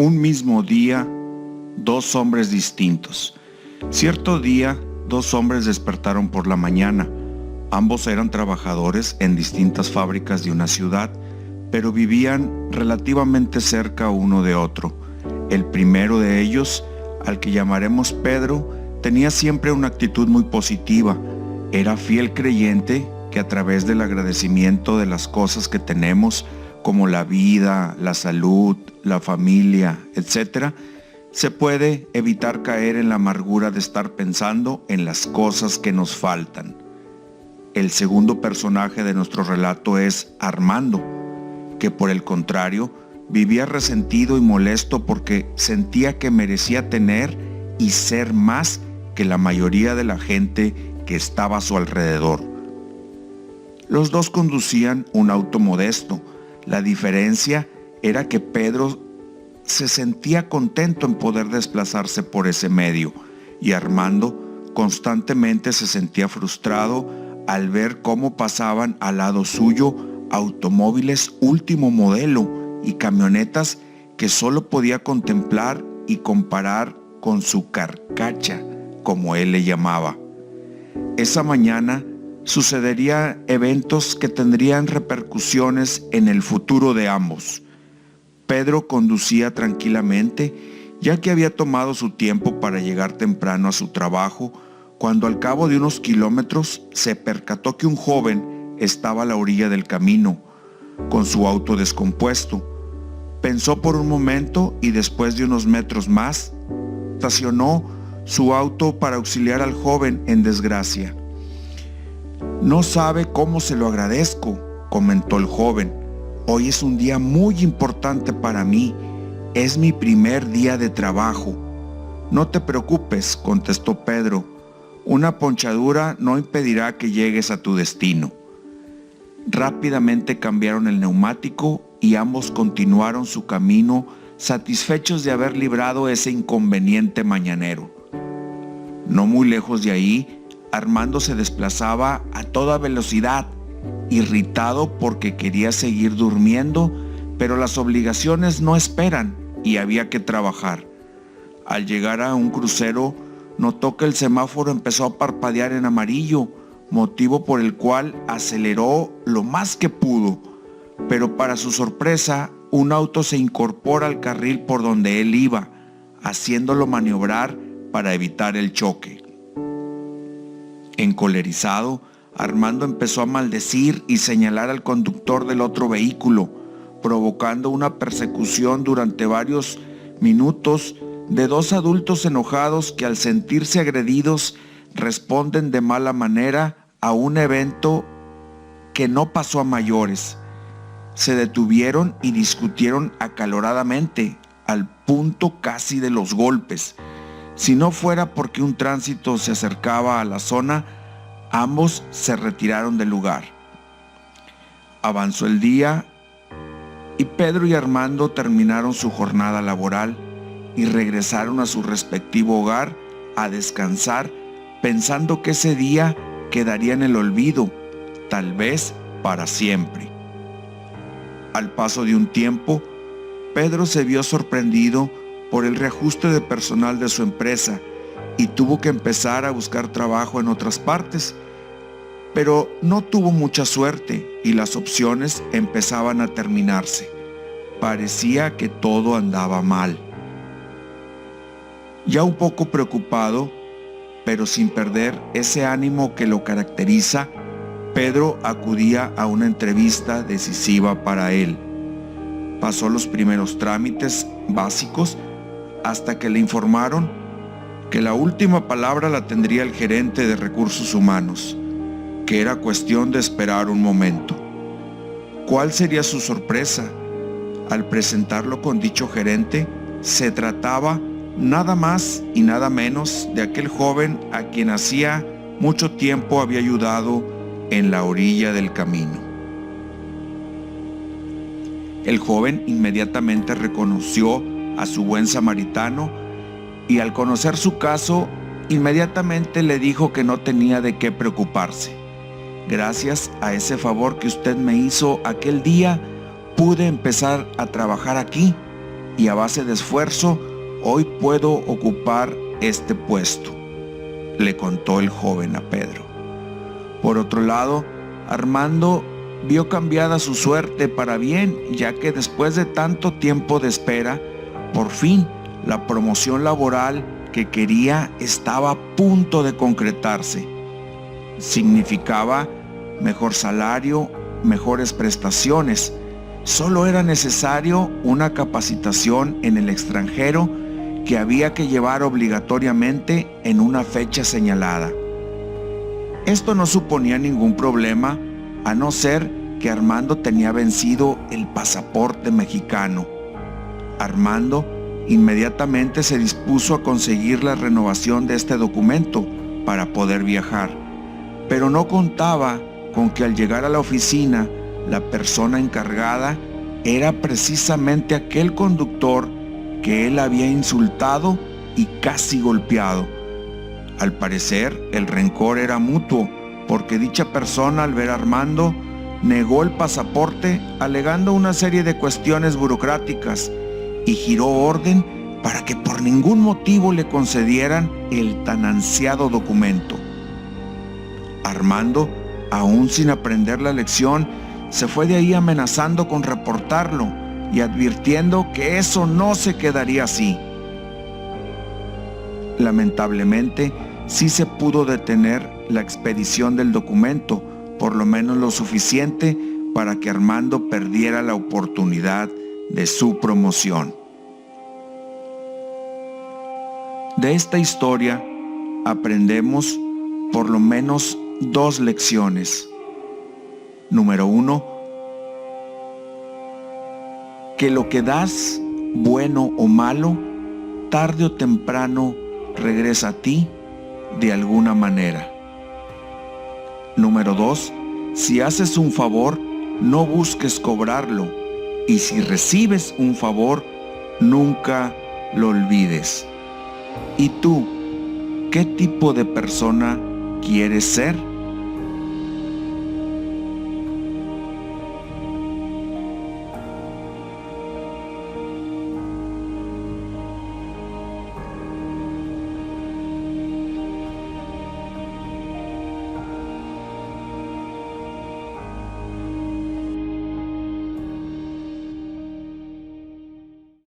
Un mismo día, dos hombres distintos. Cierto día, dos hombres despertaron por la mañana. Ambos eran trabajadores en distintas fábricas de una ciudad, pero vivían relativamente cerca uno de otro. El primero de ellos, al que llamaremos Pedro, tenía siempre una actitud muy positiva. Era fiel creyente que a través del agradecimiento de las cosas que tenemos, como la vida, la salud, la familia, etc., se puede evitar caer en la amargura de estar pensando en las cosas que nos faltan. El segundo personaje de nuestro relato es Armando, que por el contrario vivía resentido y molesto porque sentía que merecía tener y ser más que la mayoría de la gente que estaba a su alrededor. Los dos conducían un auto modesto. La diferencia era que Pedro se sentía contento en poder desplazarse por ese medio y Armando constantemente se sentía frustrado al ver cómo pasaban al lado suyo automóviles último modelo y camionetas que solo podía contemplar y comparar con su carcacha, como él le llamaba. Esa mañana sucederían eventos que tendrían repercusiones en el futuro de ambos. Pedro conducía tranquilamente, ya que había tomado su tiempo para llegar temprano a su trabajo, cuando al cabo de unos kilómetros se percató que un joven estaba a la orilla del camino, con su auto descompuesto. Pensó por un momento y después de unos metros más, estacionó su auto para auxiliar al joven en desgracia. «No sabe cómo se lo agradezco», comentó el joven. «Hoy es un día muy importante para mí. Es mi primer día de trabajo». «No te preocupes», contestó Pedro. «Una ponchadura no impedirá que llegues a tu destino». Rápidamente cambiaron el neumático y ambos continuaron su camino, satisfechos de haber librado ese inconveniente mañanero. No muy lejos de ahí, Armando se desplazaba a toda velocidad, irritado porque quería seguir durmiendo, pero las obligaciones no esperan y había que trabajar. Al llegar a un crucero, notó que el semáforo empezó a parpadear en amarillo, motivo por el cual aceleró lo más que pudo, pero para su sorpresa, un auto se incorpora al carril por donde él iba, haciéndolo maniobrar para evitar el choque. Encolerizado, Armando empezó a maldecir y señalar al conductor del otro vehículo, provocando una persecución durante varios minutos de dos adultos enojados que al sentirse agredidos responden de mala manera a un evento que no pasó a mayores. Se detuvieron y discutieron acaloradamente, al punto casi de los golpes. Si no fuera porque un tránsito se acercaba a la zona, ambos se retiraron del lugar. Avanzó el día y Pedro y Armando terminaron su jornada laboral y regresaron a su respectivo hogar a descansar, pensando que ese día quedaría en el olvido, tal vez para siempre. Al paso de un tiempo, Pedro se vio sorprendido por el reajuste de personal de su empresa y tuvo que empezar a buscar trabajo en otras partes, pero no tuvo mucha suerte y las opciones empezaban a terminarse. Parecía que todo andaba mal. Ya un poco preocupado, pero sin perder ese ánimo que lo caracteriza, Pedro acudía a una entrevista decisiva para él. Pasó los primeros trámites básicos hasta que le informaron que la última palabra la tendría el gerente de recursos humanos, que era cuestión de esperar un momento. ¿Cuál sería su sorpresa? Al presentarlo con dicho gerente, se trataba nada más y nada menos de aquel joven a quien hacía mucho tiempo había ayudado en la orilla del camino. El joven inmediatamente reconoció a su buen samaritano y al conocer su caso, inmediatamente le dijo que no tenía de qué preocuparse. Gracias a ese favor que usted me hizo aquel día, pude empezar a trabajar aquí y a base de esfuerzo hoy puedo ocupar este puesto, le contó el joven a Pedro. Por otro lado, Armando vio cambiada su suerte para bien, ya que después de tanto tiempo de espera, por fin la promoción laboral que quería estaba a punto de concretarse. Significaba mejor salario, mejores prestaciones. Solo era necesario una capacitación en el extranjero que había que llevar obligatoriamente en una fecha señalada. Esto no suponía ningún problema, a no ser que Armando tenía vencido el pasaporte mexicano. Armando inmediatamente se dispuso a conseguir la renovación de este documento para poder viajar, pero no contaba con que al llegar a la oficina, la persona encargada era precisamente aquel conductor que él había insultado y casi golpeado. Al parecer, el rencor era mutuo, porque dicha persona, al ver a Armando, negó el pasaporte alegando una serie de cuestiones burocráticas y giró orden para que por ningún motivo le concedieran el tan ansiado documento. Armando, aún sin aprender la lección, se fue de ahí amenazando con reportarlo y advirtiendo que eso no se quedaría así. Lamentablemente, sí se pudo detener la expedición del documento, por lo menos lo suficiente para que Armando perdiera la oportunidad de su promoción. De esta historia aprendemos por lo menos 2 lecciones. Número 1, que lo que das, bueno o malo, tarde o temprano regresa a ti de alguna manera. Número 2, si haces un favor, no busques cobrarlo, y si recibes un favor, nunca lo olvides. ¿Y tú, qué tipo de persona quieres ser?